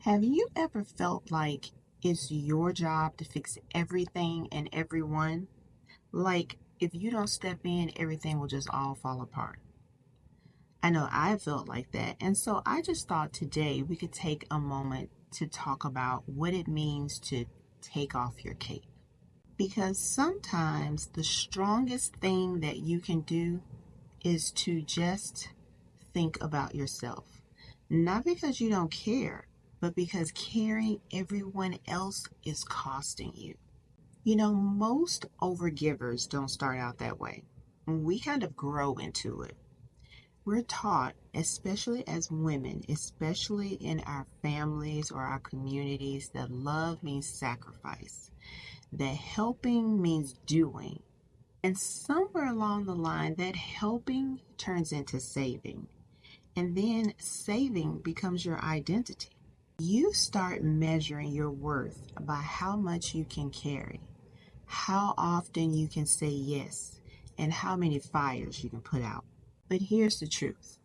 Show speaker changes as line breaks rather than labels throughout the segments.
Have you ever felt like it's your job to fix everything and everyone? Like, if you don't step in, everything will just all fall apart. I know I felt like that. And so I just thought today we could take a moment to talk about what it means to take off your cape. Because sometimes the strongest thing that you can do is to just think about yourself. Not because you don't care, but because caring everyone else is costing you. Most overgivers don't start out that way. We kind of grow into it. We're taught, especially as women, especially in our families or our communities, that love means sacrifice, that helping means doing. And somewhere along the line, that helping turns into saving. And then saving becomes your identity. You start measuring your worth by how much you can carry, how often you can say yes, and how many fires you can put out. But here's the truth.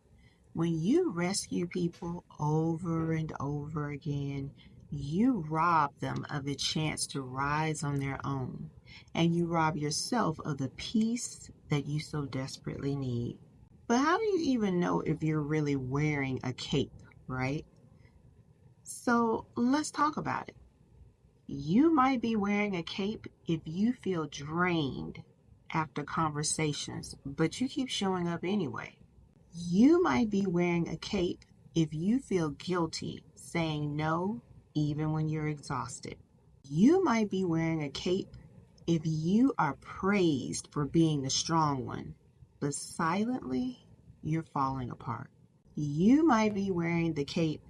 When you rescue people over and over again, you rob them of a chance to rise on their own, and you rob yourself of the peace that you so desperately need. But how do you even know if you're really wearing a cape, right? So let's talk about it. You might be wearing a cape if you feel drained after conversations, but you keep showing up anyway. You might be wearing a cape if you feel guilty saying no even when you're exhausted. You might be wearing a cape if you are praised for being the strong one, but silently you're falling apart. You might be wearing the cape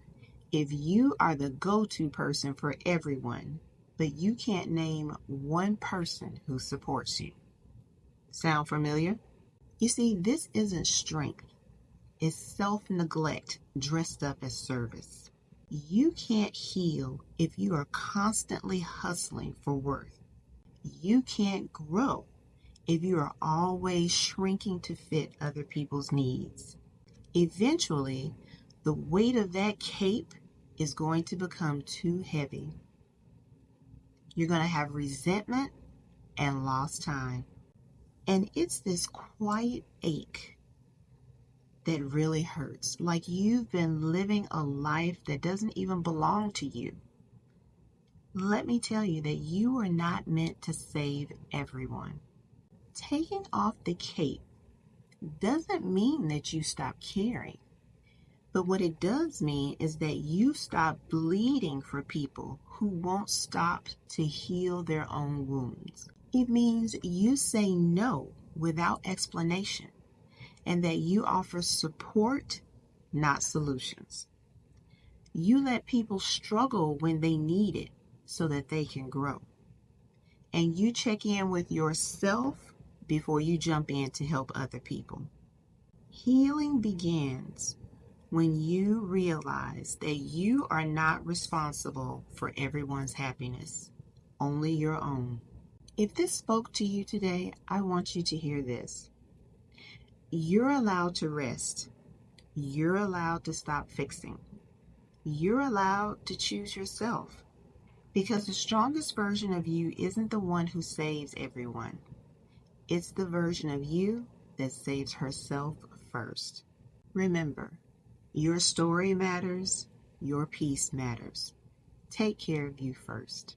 if you are the go-to person for everyone, but you can't name one person who supports you. Sound familiar? You see, this isn't strength. It's self-neglect dressed up as service. You can't heal if you are constantly hustling for worth. You can't grow if you are always shrinking to fit other people's needs. Eventually, the weight of that cape is going to become too heavy. You're going to have resentment and lost time. And it's this quiet ache that really hurts. Like you've been living a life that doesn't even belong to you. Let me tell you that you are not meant to save everyone. Taking off the cape doesn't mean that you stop caring. But what it does mean is that you stop bleeding for people who won't stop to heal their own wounds. It means you say no without explanation and that you offer support, not solutions. You let people struggle when they need it so that they can grow. And you check in with yourself before you jump in to help other people. Healing begins when you realize that you are not responsible for everyone's happiness, only your own. If this spoke to you today, I want you to hear this. You're allowed to rest. You're allowed to stop fixing. You're allowed to choose yourself. Because the strongest version of you isn't the one who saves everyone. It's the version of you that saves herself first. Remember, your story matters, your peace matters. Take care of you first.